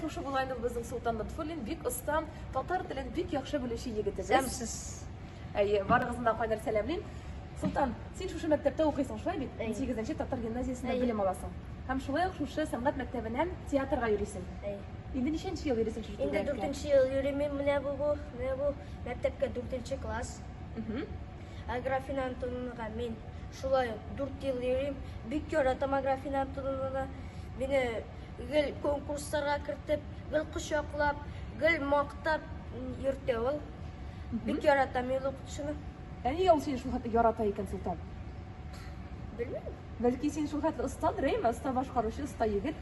шушы булайны безнең Султан Лотфуллин бик оста, татар телен бик яхшы белүче егетебез. Сәмсез. Барыгызны да кайнар сәламлим. Султан, син шушы мәктәптә укыйсың шулай бит? 18нче татар гимназиясендә белем аласың. Һәм шулай ук шушы сәнгать мәктәбеннән театрга йөрисең. Инде ничәнче ел йөрисең шушы? Инде 4нче ел йөрим менә бу мәктәпкә 4нче класс. Аграфин Антоновга мен шулай 4 ел йөрим. Бик яратам Аграфин Антоновны. Мине гел конкурсларга кертеп, гел кочаклап, гел мактап йөртә ул. Бик яратам ул укытучыны. Әни ул син шул хәтле ярата икән, Султан? Белмим. Бәлки син шул хәтле остадыр, оста башкаручы, оста егет.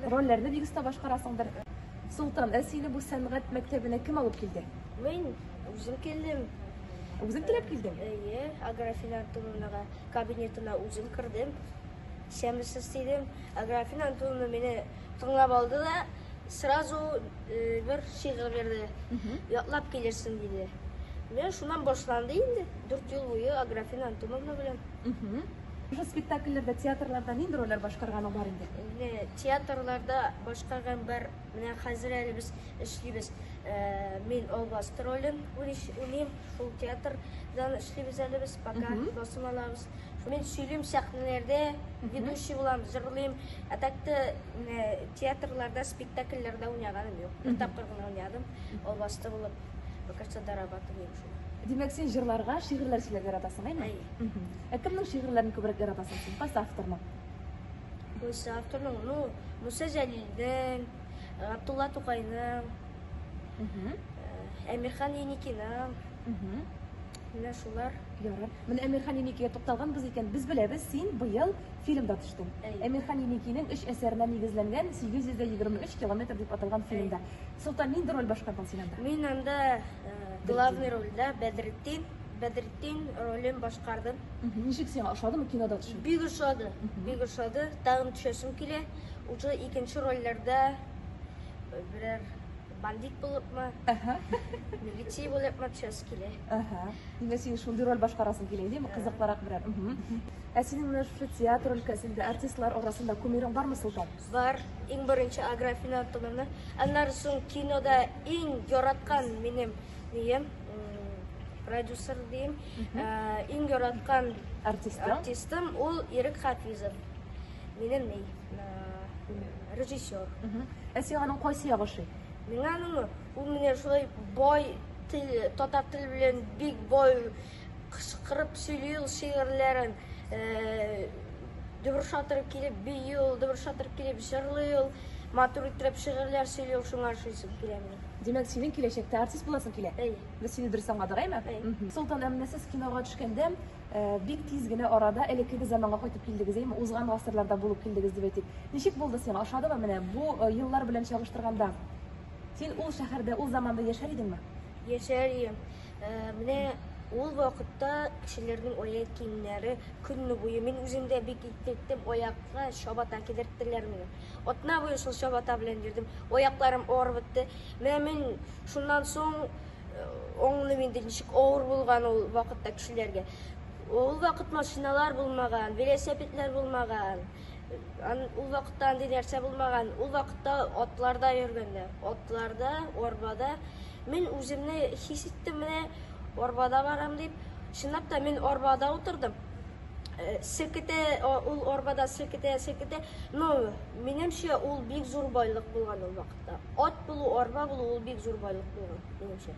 Рольләрне бик оста башкарасыңдыр. Султан, сине бу сәнгать мәктәбенә кем алып килде? Мен үзем килдем. Үзең теләп килдең? Аграфин Антоновнага кабинетына үзем кирдем. Шәмсез идем. Аграфин Антоновна мине тыңлап алды да, сразу бер шигырь бирде. Ятлап килерсең диде. Мен шуннан башланды инде. 4 ел буе Аграфин Антоновна белән. Ошо спектакльләрдә, театрларда нинди рольләр башкарган бар инде? Театрларда башкарган бар. Менә хәзер әле без эшлибез. Мен Олбасты ролен уйныйм. Шул театрдан эшлибез әле без, пока басым алабыз. Мен сөйлим сәхнәләрдә, ведущий булам, җырлыйм. Атакта театрларда, спектакльләрдә уйнаганым юк. Бер тапкыр гына уйнадым. Олбасты булып, бакчада дорабатываем шул. Димәк, син җырларга, шигырьләр сөйләргә яратасың, әйме? Кемнең шигырьләрен күбрәк яратасың син? Кайсы авторның? Кайсы авторның? Муса Җәлилнең, Габдулла Тукайның, Әмирхан Еникинең. Менә шулар. Ярар. Менә Әмирхан Еникигә тукталган без икән. Без беләбез, син быел фильмда төштең. Әмирхан Еникинең 3 әсәренә нигезләнгән 823 километр дип аталган фильмда. Султан, нинди роль башкардың син анда? Мин анда главный рольдә Бәдретдин ролен башкардым. Ничек сиңа ошадымы кинода төшү? Бик ошады. Тагын төшәсем килә. Уже икенче рольләрдә берәр бандит булыпмы, милиция булыпмы төшәсем килә. Димәк, син шундый роль башкарасың килә, димме? Кызыклырак берәр. Синең менә шушы театр өлкәсендә артистлар арасында кумирың бармы, Султан? Бар. Иң беренче Аграфин Антоновна. Аннан соң кинода иң яраткан минем продюсер дим, иң яраткан артистым ул Ирек Хафизов. Минем режиссер. Син аның кайсы ягы ошый? Миңа ул менә шулай бай тел, татар теле белән бик бай кычкырып сөйли ул шигырьләрен. Дебер шатырып килеп бию, дебер шатырып килеп җырлый ул, матур итеп шигырьләр сөйли ул, шуңа шуйсым килә мине. Димәк, синең киләчәктә артист буласың килә? Без сине дөрес аңладык, әйме? Султан, менә сез кинога төшкәндә бик тиз генә арада элекке заманга кайтып килдегез, әйме? Узган гасырларда булып килдегез дип әйтик. Ничек булды сиңа? Ошадымы менә бу еллар белән чагыштырганда? Син ул шәһәрдә, ул заманда яшәр идеңме? Яшәр идем. Менә ул вакытта кешеләрнең аяк киемнәре көнне буе мин үземдә бик иттем, аякка чабата кидерттеләр мине. Атна буе шул чабата белән йөрдем. Аякларым авыр бетте. Менә мин шуннан соң аңлыйм инде ничек авыр булган ул вакытта кешеләргә. Ул вакыт машиналар булмаган, велосипедлар булмаган. Ул вакытта андый нәрсә булмаган. Ул вакытта атларда йөргәннәр. Атларда, арбада. Мин үземне хис иттем, менә арбада барам дип. Чынлап та мин арбада утырдым. Селкетә, ул арбада селкетә. Но минемчә ул бик зур байлык булган ул вакытта. Ат булу, арба булу ул бик зур байлык булган минемчә.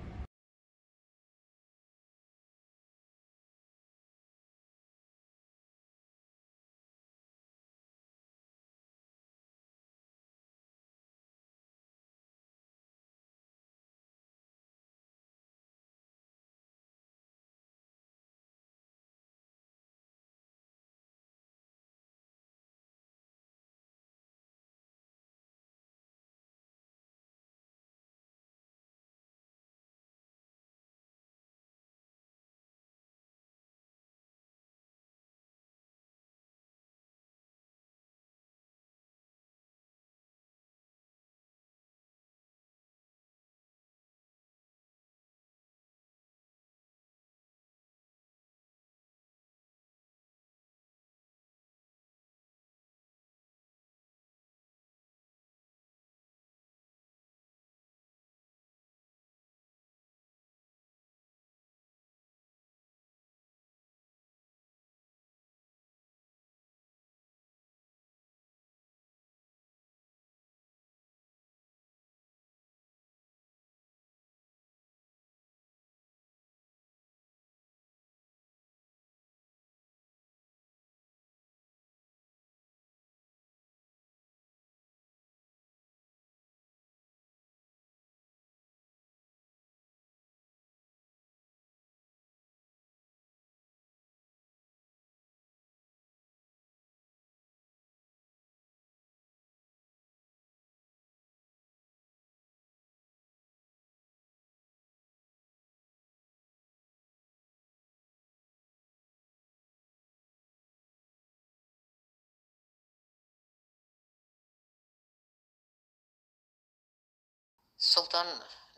Sultan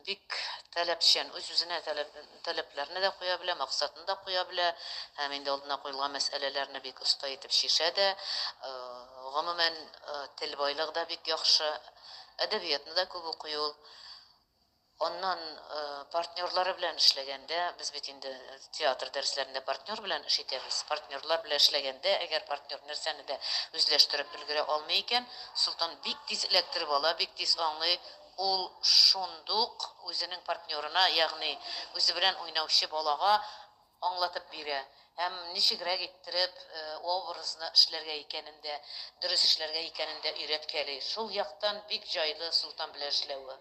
бик таләпчән, үз-үзенә таләпләрне дә куя белә, максатын да куя белә, һәм инде алдына куелган мәсьәләләрне бик оста итеп шишә дә. Гомумән, тел байлыгы да бик яхшы, әдәбиятны да күп укый ул. Ondan partnyorları белән эшләгәндә, без бит инде театр дәресләрендә партнер белән эш итәбез. Партнерлар белән эшләгәндә, әгәр партнер нәрсәне дә үзләштереп өлгерә алмый икән, Султан бик тиз эләктереп ала, бик тиз аңлый. Ул шундук үзенең партнерына, ягъни үзе белән уйнаучы балага аңлатып бирә. Һәм ничегрәк иттереп образны эшләргә икәнен дә, дөрес эшләргә икәнен дә өйрәткәли. Шул яктан бик җайлы Султан белән эшләүе.